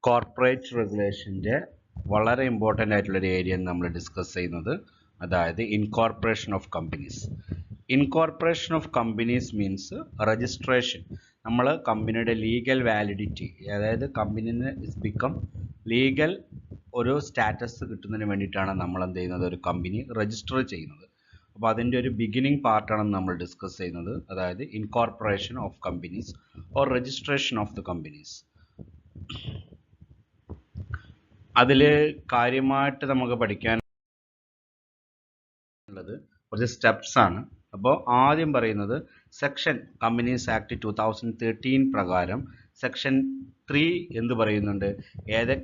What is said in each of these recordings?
Corporate റെഗുലേഷൻ്റെ വളരെ important ആയിട്ടുള്ളൊരു area നമ്മൾ ഡിസ്കസ് ചെയ്യുന്നത്, അതായത് incorporation of companies. Incorporation of companies means registration. നമ്മൾ കമ്പനിയുടെ ലീഗൽ വാലിഡിറ്റി, അതായത് കമ്പനിന് ബിക്കം ലീഗൽ ഒരു സ്റ്റാറ്റസ് കിട്ടുന്നതിന് വേണ്ടിയിട്ടാണ് നമ്മൾ എന്ത് ചെയ്യുന്നത്, ഒരു കമ്പനി രജിസ്റ്റർ ചെയ്യുന്നത്. അപ്പോൾ അതിൻ്റെ ഒരു ബിഗിനിങ് പാർട്ടാണ് നമ്മൾ ഡിസ്കസ് ചെയ്യുന്നത്, അതായത് incorporation of companies or registration of the companies. അതിൽ കാര്യമായിട്ട് നമുക്ക് പഠിക്കാനുള്ളത് കുറച്ച് സ്റ്റെപ്സ് ആണ്. അപ്പോൾ ആദ്യം പറയുന്നത് സെക്ഷൻ കമ്പനീസ് ആക്ട് 2013 പ്രകാരം സെക്ഷൻ 3 എന്ത് പറയുന്നുണ്ട്,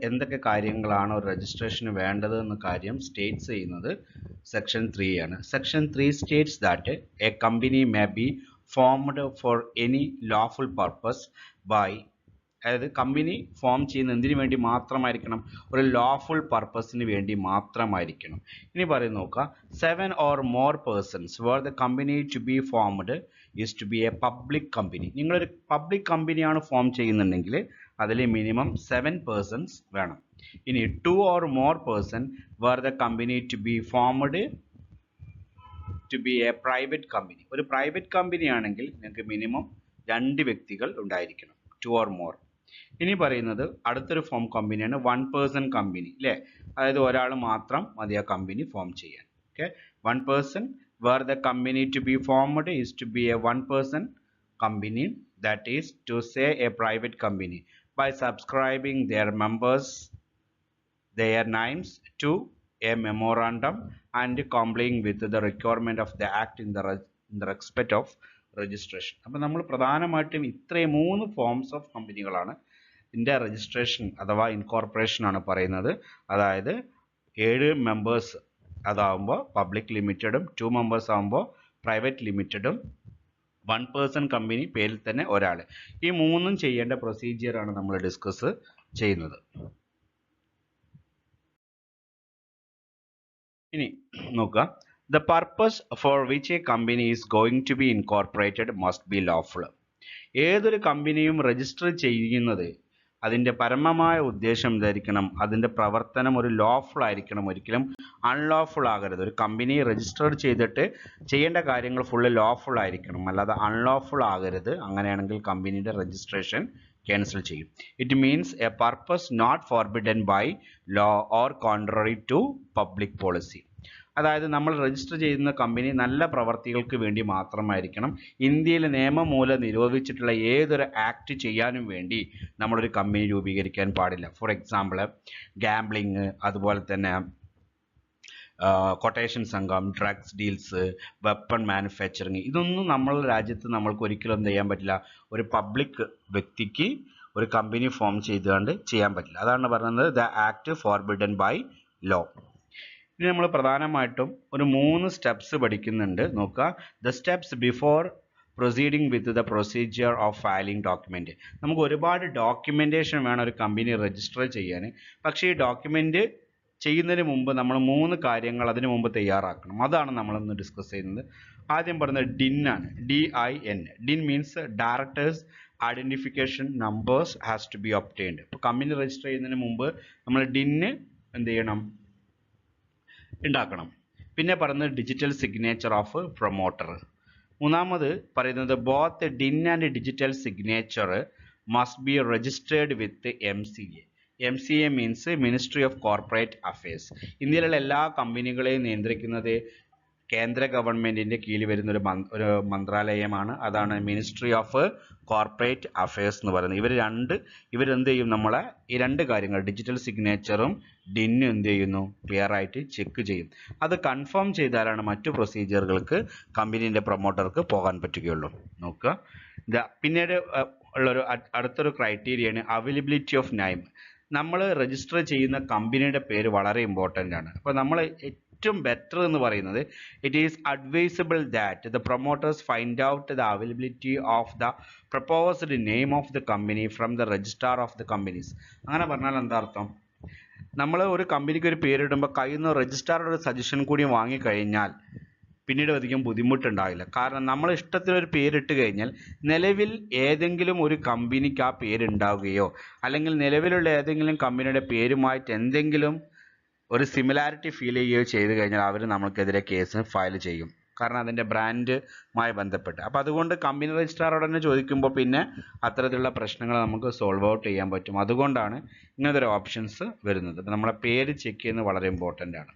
എന്തൊക്കെ കാര്യങ്ങളാണ് ഒരു രജിസ്ട്രേഷന് വേണ്ടത് എന്ന കാര്യം സ്റ്റേറ്റ്സ് ചെയ്യുന്നത് സെക്ഷൻ 3 ആണ്. Section 3 states that a company may be formed for any lawful purpose by, അതായത് കമ്പനി ഫോം ചെയ്യുന്ന എന്തിനു വേണ്ടി മാത്രമായിരിക്കണം, ഒരു ലോഫുൾ പർപ്പസിന് വേണ്ടി മാത്രമായിരിക്കണം. ഇനി പറയുന്നത് നോക്കുക, 7 or more persons were the company to be formed is to be a public company. നിങ്ങളൊരു പബ്ലിക് കമ്പനിയാണ് ഫോം ചെയ്യുന്നുണ്ടെങ്കിൽ അതിൽ മിനിമം 7 persons വേണം. ഇനി 2 or more person were the company to be formed to be a private company. ഒരു private company ആണെങ്കിൽ നിങ്ങൾക്ക് minimum 2 വ്യക്തികൾ ഉണ്ടായിരിക്കണം, 2 or more. ഇനി പറയുന്നത് അടുത്തൊരു ഫോം കമ്പനിയാണ് 1 person കമ്പനി, അല്ലേ? അതായത് ഒരാൾ മാത്രം മതി ആ കമ്പനി ഫോം ചെയ്യാൻ. Okay, 1 person where the company to be formed is to be a 1 person company, that is to say a private company, by subscribing their members their names to a memorandum and complying with the requirement of the act in the respect of registration. അപ്പോൾ നമ്മൾ പ്രധാനമായിട്ടും ഇത്രയും 3 forms of കമ്പനികളാണ് ഇതിൻ്റെ registration അഥവാ incorporation ആണ് പറയുന്നത്. അതായത് 7 മെമ്പേഴ്സ് അതാവുമ്പോൾ പബ്ലിക് ലിമിറ്റഡും, 2 മെമ്പേഴ്സ് ആകുമ്പോൾ പ്രൈവറ്റ് ലിമിറ്റഡും, 1 person കമ്പനി പേരിൽ തന്നെ ഒരാൾ. ഈ 3ഉം ചെയ്യേണ്ട പ്രൊസീജിയറാണ് നമ്മൾ ഡിസ്കസ് ചെയ്യുന്നത്. ഇനി നോക്കുക, the purpose for which a company is going to be incorporated must be lawful. ഏതൊരു കമ്പനിയും രജിസ്റ്റർ ചെയ്യുന്നത് അതിൻ്റെ പരമമായ ഉദ്ദേശം എന്തായിരിക്കണം, അതിൻ്റെ പ്രവർത്തനം ഒരു ലോഫുൾ ആയിരിക്കണം, ഒരിക്കലും അൺലോഫുൾ ആകരുത്. ഒരു കമ്പനി രജിസ്റ്റർ ചെയ്തിട്ട് ചെയ്യേണ്ട കാര്യങ്ങൾ ഫുള്ള് ലോഫുൾ ആയിരിക്കണം, അല്ലാതെ അൺലോഫുൾ ആകരുത്. അങ്ങനെയാണെങ്കിൽ കമ്പനിയുടെ രജിസ്ട്രേഷൻ ക്യാൻസൽ ചെയ്യും. It means a purpose not forbidden by law or contrary to public policy. അതായത് നമ്മൾ രജിസ്റ്റർ ചെയ്യുന്ന കമ്പനി നല്ല പ്രവർത്തികൾക്ക് വേണ്ടി മാത്രമായിരിക്കണം. ഇന്ത്യയിലെ നിയമമൂലം നിരോധിച്ചിട്ടുള്ള ഏതൊരു ആക്ട് ചെയ്യാനും വേണ്ടി നമ്മളൊരു കമ്പനി രൂപീകരിക്കാൻ പാടില്ല. ഫോർ എക്സാമ്പിൾ ഗാംബ്ലിങ്, അതുപോലെ തന്നെ കൊട്ടേഷൻ സംഘം, ഡ്രഗ്സ് ഡീൽസ്, വെപ്പൺ മാനുഫാക്ചറിങ്, ഇതൊന്നും നമ്മളുടെ രാജ്യത്ത് നമ്മൾക്ക് ഒരിക്കലും എന്ത് ചെയ്യാൻ പറ്റില്ല, ഒരു പബ്ലിക് വ്യക്തിക്ക് ഒരു കമ്പനി ഫോം ചെയ്തുകൊണ്ട് ചെയ്യാൻ പറ്റില്ല. അതാണ് പറയുന്നത് the act forbidden by law. ഇനി നമ്മൾ പ്രധാനമായിട്ടും ഒരു 3 സ്റ്റെപ്സ് പഠിക്കുന്നുണ്ട്. നോക്കുക, the steps before proceeding with the procedure of filing document. നമുക്ക് ഒരുപാട് ഡോക്യുമെൻറ്റേഷൻ വേണം ഒരു കമ്പനി രജിസ്റ്റർ ചെയ്യാൻ. പക്ഷേ ഈ ഡോക്യുമെൻറ്റ് ചെയ്യുന്നതിന് മുമ്പ് നമ്മൾ 3 കാര്യങ്ങൾ അതിന് മുമ്പ് തയ്യാറാക്കണം. അതാണ് നമ്മളിന്ന് ഡിസ്കസ് ചെയ്യുന്നത്. ആദ്യം പറയുന്നത് DIN ആണ്, DIN. DIN means directors identification numbers has to be obtained. ഇപ്പോൾ കമ്പനി രജിസ്റ്റർ ചെയ്യുന്നതിന് മുമ്പ് നമ്മൾ DIN എന്ത് ചെയ്യണം, ഉണ്ടാക്കണം. പിന്നെ പറയുന്നത് ഡിജിറ്റൽ സിഗ്നേച്ചർ ഓഫ് പ്രൊമോട്ടർ. മൂന്നാമത് പറയുന്നത് both DIN and digital signature must be registered with MCA. MCA means ministry of corporate affairs. ഇന്ത്യയിലുള്ള എല്ലാ കമ്പനികളെയും നിയന്ത്രിക്കുന്നത് കേന്ദ്ര ഗവൺമെൻറ്റിൻ്റെ കീഴിൽ വരുന്ന ഒരു മന്ത്രാലയമാണ്. അതാണ് മിനിസ്ട്രി ഓഫ് കോർപ്പറേറ്റ് അഫയേഴ്സ് എന്ന് പറയുന്നത്. ഇവരെന്ത് ചെയ്യും, നമ്മളെ ഈ 2 കാര്യങ്ങൾ ഡിജിറ്റൽ സിഗ്നേച്ചറും DIN എന്ത് ചെയ്യുന്നു, ക്ലിയർ ആയിട്ട് ചെക്ക് ചെയ്യും. അത് കൺഫേം ചെയ്താലാണ് മറ്റു പ്രൊസീജിയറുകൾക്ക് കമ്പനീൻ്റെ പ്രൊമോട്ടർക്ക് പോകാൻ പറ്റുകയുള്ളൂ. നോക്കുക, പിന്നീട് ഉള്ളൊരു അടുത്തൊരു ക്രൈറ്റീരിയയാണ് അവൈലബിലിറ്റി ഓഫ് നെയിം. നമ്മൾ രജിസ്റ്റർ ചെയ്യുന്ന കമ്പനിയുടെ പേര് വളരെ ഇമ്പോർട്ടൻ്റ് ആണ്. അപ്പോൾ നമ്മൾ ഏറ്റവും ബെറ്റർ എന്ന് പറയുന്നത് it is advisable that the promoters find out the availability of the proposed name of the company from the registrar of the companies. അങ്ങനെ പറഞ്ഞാൽ എന്താ അർത്ഥം, നമ്മൾ ഒരു കമ്പനിക്ക് ഒരു പേരിടുമ്പോൾ കയ്യിൽ നിന്ന് രജിസ്ട്രാറുടെ ഒരു സജഷൻ കൂടി വാങ്ങിക്കഴിഞ്ഞാൽ പിന്നീട് അധികം ബുദ്ധിമുട്ടുണ്ടാവില്ല. കാരണം നമ്മൾ ഇഷ്ടത്തിനൊരു പേരിട്ട് കഴിഞ്ഞാൽ നിലവിൽ ഏതെങ്കിലും ഒരു കമ്പനിക്ക് ആ പേരുണ്ടാവുകയോ അല്ലെങ്കിൽ നിലവിലുള്ള ഏതെങ്കിലും കമ്പനിയുടെ പേരുമായിട്ട് എന്തെങ്കിലും ഒരു സിമിലാരിറ്റി ഫീൽ ചെയ്യുകയോ ചെയ്തു കഴിഞ്ഞാൽ അവർ നമുക്കെതിരെ കേസ് ഫയൽ ചെയ്യും. കാരണം അതിൻ്റെ ബ്രാൻഡുമായി ബന്ധപ്പെട്ട്. അപ്പോൾ അതുകൊണ്ട് കമ്പനി രജിസ്ട്രാറോട് തന്നെ ചോദിക്കുമ്പോൾ പിന്നെ അത്തരത്തിലുള്ള പ്രശ്നങ്ങൾ നമുക്ക് സോൾവ് ഔട്ട് ചെയ്യാൻ പറ്റും. അതുകൊണ്ടാണ് ഇങ്ങനത്തെ ഒരു ഓപ്ഷൻസ് വരുന്നത്. അപ്പോൾ നമ്മളെ പേര് ചെക്ക് ചെയ്യുന്നത് വളരെ ഇമ്പോർട്ടൻ്റ് ആണ്.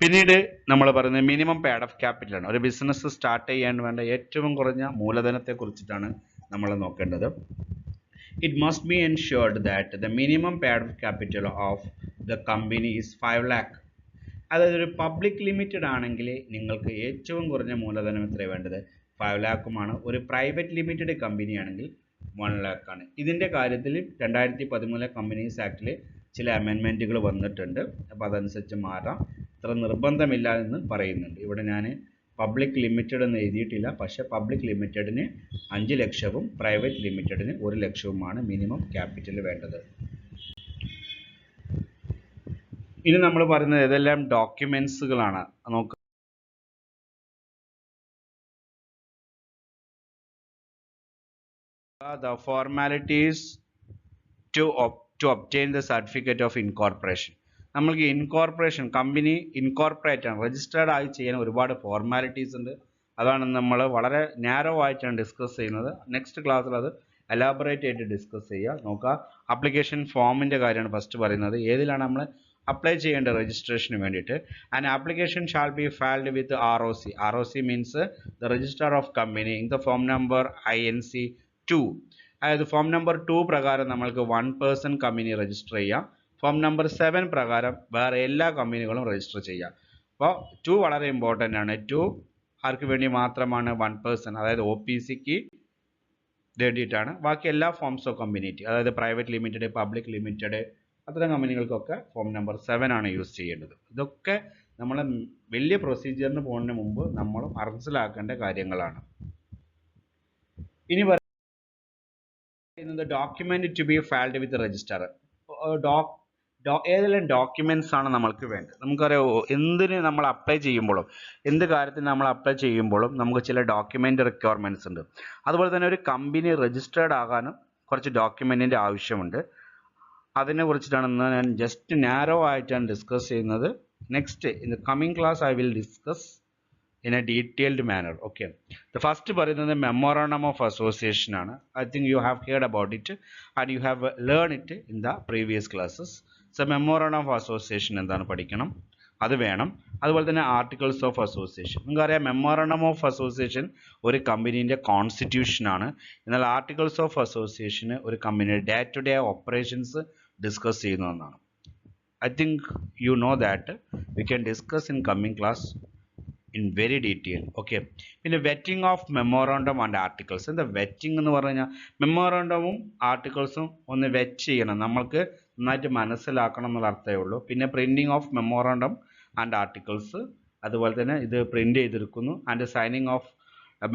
പിന്നീട് നമ്മൾ പറയുന്നത് മിനിമം പേഡ് ഓഫ് ക്യാപിറ്റൽ ആണ്. ഒരു ബിസിനസ് സ്റ്റാർട്ട് ചെയ്യാൻ വേണ്ട ഏറ്റവും കുറഞ്ഞ മൂലധനത്തെ കുറിച്ചിട്ടാണ് നമ്മൾ നോക്കേണ്ടത്. It must be ensured that the minimum paid capital of the company is 5 lakh. അതായത് ഒരു പബ്ലിക് ലിമിറ്റഡ് ആണെങ്കിൽ നിങ്ങൾക്ക് ഏറ്റവും കുറഞ്ഞ മൂലധനം എത്ര വേണ്ടത്? 5 ലാക്കുമാണ്. ഒരു പ്രൈവറ്റ് ലിമിറ്റഡ് കമ്പനി ആണെങ്കിൽ 1 lakh ആണ്. ഇതിൻ്റെ കാര്യത്തിൽ 2013 കമ്പനീസ് ആക്ടിൽ ചില അമെൻമെൻറ്റുകൾ വന്നിട്ടുണ്ട്. അപ്പോൾ അതനുസരിച്ച് മാറാം. ഇത്ര നിർബന്ധമില്ല എന്ന് പറയുന്നുണ്ട്. ഇവിടെ ഞാൻ പബ്ലിക് ലിമിറ്റഡ് എന്ന് എഴുതിയിട്ടില്ല. പക്ഷേ പബ്ലിക് ലിമിറ്റഡിന് 5 ലക്ഷവും പ്രൈവറ്റ് ലിമിറ്റഡിന് 1 ലക്ഷവുമാണ് മിനിമം ക്യാപിറ്റൽ വേണ്ടത്. ഇനി നമ്മൾ പറയുന്നത് ഏതെല്ലാം ഡോക്യുമെന്റ്സുകളാണ് നോക്കുക. The formalities to obtain the certificate of incorporation. നമ്മൾക്ക് ഇൻകോർപ്പറേഷൻ കമ്പനി ഇൻകോർപ്പറേറ്റ് ആണ്, രജിസ്റ്റേർഡ് ആയി ചെയ്യാൻ ഒരുപാട് ഫോർമാലിറ്റീസ് ഉണ്ട്. അതാണ് നമ്മൾ വളരെ നാരോ ആയിട്ടാണ് ഡിസ്കസ് ചെയ്യുന്നത്. നെക്സ്റ്റ് ക്ലാസ്സിൽ അത് എലാബറേറ്റ് ആയിട്ട് ഡിസ്കസ് ചെയ്യുക. നോക്കുക, ആപ്ലിക്കേഷൻ ഫോമിൻ്റെ കാര്യമാണ് ഫസ്റ്റ് പറയുന്നത്. ഏതിലാണ് നമ്മൾ അപ്ലൈ ചെയ്യേണ്ട രജിസ്ട്രേഷന് വേണ്ടിയിട്ട്? And application shall be filed with ROC. ROC means the register of company in the form number INC 2. അതായത് ഫോം നമ്പർ 2 പ്രകാരം നമ്മൾക്ക് 1 person കമ്പനി രജിസ്റ്റർ ചെയ്യാം. ഫോം നമ്പർ 7 പ്രകാരം വേറെ എല്ലാ കമ്പനികളും രജിസ്റ്റർ ചെയ്യാം. അപ്പോൾ 2 വളരെ ഇമ്പോർട്ടൻ്റ് ആണ്. 2 ആർക്ക് വേണ്ടി മാത്രമാണ്? 1 person, അതായത് OPCക്ക് വേണ്ടിയിട്ടാണ്. ബാക്കി എല്ലാ ഫോംസ് ഓഫ് കമ്പനിക്ക്, അതായത് പ്രൈവറ്റ് ലിമിറ്റഡ്, പബ്ലിക് ലിമിറ്റഡ്, അത്തരം കമ്പനികൾക്കൊക്കെ ഫോം നമ്പർ 7 ആണ് യൂസ് ചെയ്യേണ്ടത്. ഇതൊക്കെ നമ്മൾ വലിയ പ്രൊസീജിയറിന് പോകുന്നതിന് മുമ്പ് നമ്മൾ മനസ്സിലാക്കേണ്ട കാര്യങ്ങളാണ്. ഇനി പറയുന്നത് document to be filed with register. ഏതെല്ലാം ഡോക്യുമെന്റ്സ് ആണ് നമ്മൾക്ക് വേണ്ടത്? നമുക്കറിയാം, എന്തിന് നമ്മൾ അപ്ലൈ ചെയ്യുമ്പോഴും എന്ത് കാര്യത്തിന് നമ്മൾ അപ്ലൈ ചെയ്യുമ്പോഴും നമുക്ക് ചില ഡോക്യുമെന്റ് റിക്വയർമെന്റ്സ് ഉണ്ട്. അതുപോലെ തന്നെ ഒരു കമ്പനി രജിസ്റ്റേർഡ് ആകാനും കുറച്ച് ഡോക്യുമെന്റിന്റെ ആവശ്യമുണ്ട്. അതിനെ കുറിച്ചിട്ടാണ് ഞാൻ ജസ്റ്റ് നാരോ ആയിട്ടാണ് ഡിസ്കസ് ചെയ്യുന്നത്. Next in the coming class I will discuss in a detailed manner. Okay, the first പറയുന്നത് മെമ്മോറാണ്ടം ഓഫ് അസോസിയേഷൻ ആണ്. I think you have heard about it and you have learn it in the previous classes. So memorandum of association എന്താണ് പഠിക്കണം, അത് വേണം. അതുപോലെ തന്നെ articles of association. നിങ്ങൾക്കറിയാം, memorandum of association ഒരു കമ്പനീൻ്റെ കോൺസ്റ്റിറ്റ്യൂഷനാണ്. എന്നാൽ ആർട്ടിക്കിൾസ് ഓഫ് അസോസിയേഷന് ഒരു കമ്പനിയുടെ day to day operations discuss ചെയ്യുന്ന ഒന്നാണ്. I think you know that we can discuss in coming class in very detail. Okay, പിന്നെ vetting of memorandum and articles. എന്താ വെറ്റിംഗ് എന്ന് പറഞ്ഞു കഴിഞ്ഞാൽ? മെമ്മോറാണ്ടവും ആർട്ടിക്കിൾസും ഒന്ന് വെറ്റ് ചെയ്യണം, നമ്മൾക്ക് നന്നായിട്ട് മനസ്സിലാക്കണം എന്നുള്ള അർത്ഥമേ ഉള്ളൂ. പിന്നെ printing of memorandum and articles, അതുപോലെ തന്നെ ഇത് പ്രിന്റ് ചെയ്തെടുക്കുന്നു. And signing of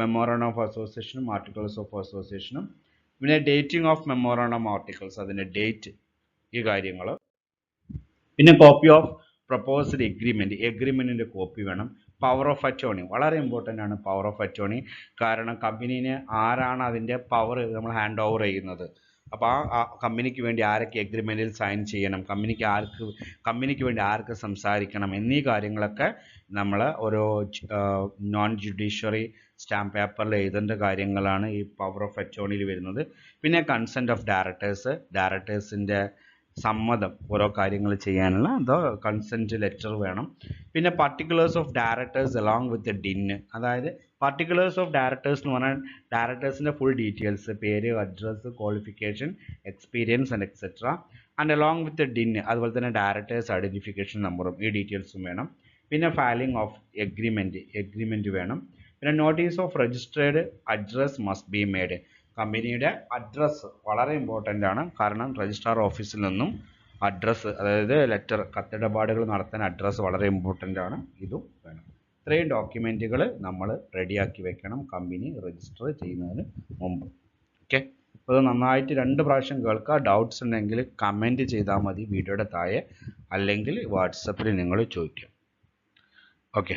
memorandum of അസോസിയേഷനും ആർട്ടിക്കിൾസ് ഓഫ് അസോസിയേഷനും. പിന്നെ ഡേറ്റിംഗ് ഓഫ് മെമ്മോറാണ്ടം ആർട്ടിക്കിൾസ്, അതിൻ്റെ ഡേറ്റ്, ഈ കാര്യങ്ങൾ. പിന്നെ കോപ്പി ഓഫ് പ്രപ്പോസ്ഡ് എഗ്രിമെൻറ്റിൻ്റെ കോപ്പി വേണം. പവർ ഓഫ് അറ്റോർണി വളരെ ഇമ്പോർട്ടൻ്റ് ആണ്. പവർ ഓഫ് അറ്റോർണി, കാരണം കമ്പനീനെ ആരാണ് അതിൻ്റെ പവർ നമ്മൾ ഹാൻഡ് ഓവർ ചെയ്യുന്നത്, അപ്പോൾ ആ കമ്പനിക്ക് വേണ്ടി ആരൊക്കെ എഗ്രിമെൻറ്റിൽ സൈൻ ചെയ്യണം, കമ്പനിക്ക് വേണ്ടി ആർക്ക് സംസാരിക്കണം എന്നീ കാര്യങ്ങളൊക്കെ നമ്മൾ ഓരോ നോൺ ജുഡീഷ്യറി സ്റ്റാമ്പ് പേപ്പറിൽ എഴുതേണ്ട കാര്യങ്ങളാണ് ഈ പവർ ഓഫ് അറ്റോർണിയിൽ വരുന്നത്. പിന്നെ കൺസെൻറ്റ് ഓഫ് ഡയറക്ടേഴ്സിൻ്റെ സമ്മതം ഓരോ കാര്യങ്ങൾ ചെയ്യാനുള്ള കൺസെൻറ്റ് ലെറ്റർ വേണം. പിന്നെ particulars of directors along with DIN, അതായത് പർട്ടിക്കുലേഴ്സ് ഓഫ് ഡയറക്ടേഴ്സ് എന്ന് പറഞ്ഞാൽ ഡയറക്ടേഴ്സിൻ്റെ ഫുൾ ഡീറ്റെയിൽസ്, പേര്, address, qualification, experience and etcetera. And along with DIN, അതുപോലെ തന്നെ ഡയറക്ടേഴ്സ് ഐഡൻറ്റിഫിക്കേഷൻ നമ്പറും ഈ ഡീറ്റെയിൽസും വേണം. പിന്നെ ഫയലിംഗ് ഓഫ് എഗ്രിമെൻറ്റ് വേണം. പിന്നെ notice of registered address must be made. കമ്പനിയുടെ അഡ്രസ്സ് വളരെ ഇമ്പോർട്ടൻ്റ് ആണ്, കാരണം രജിസ്ട്രാർ ഓഫീസിൽ നിന്നും അഡ്രസ്സ്, അതായത് ലെറ്റർ, കത്തിടപാടുകൾ നടത്താൻ അഡ്രസ്സ് വളരെ ഇമ്പോർട്ടൻ്റ് ആണ്. ഇതും വേണം. ഇത്രയും ഡോക്യുമെൻറ്റുകൾ നമ്മൾ റെഡിയാക്കി വെക്കണം കമ്പനി രജിസ്റ്റർ ചെയ്യുന്നതിന് മുമ്പ്. ഓക്കെ, അപ്പോൾ അത് നന്നായിട്ട് 2 പ്രാവശ്യം കേൾക്കുക. ഡൗട്ട്സ് ഉണ്ടെങ്കിൽ കമൻറ്റ് ചെയ്താൽ മതി വീഡിയോയുടെ താഴെ, അല്ലെങ്കിൽ വാട്സപ്പിൽ നിങ്ങൾ ചോദിക്കാം. ഓക്കെ.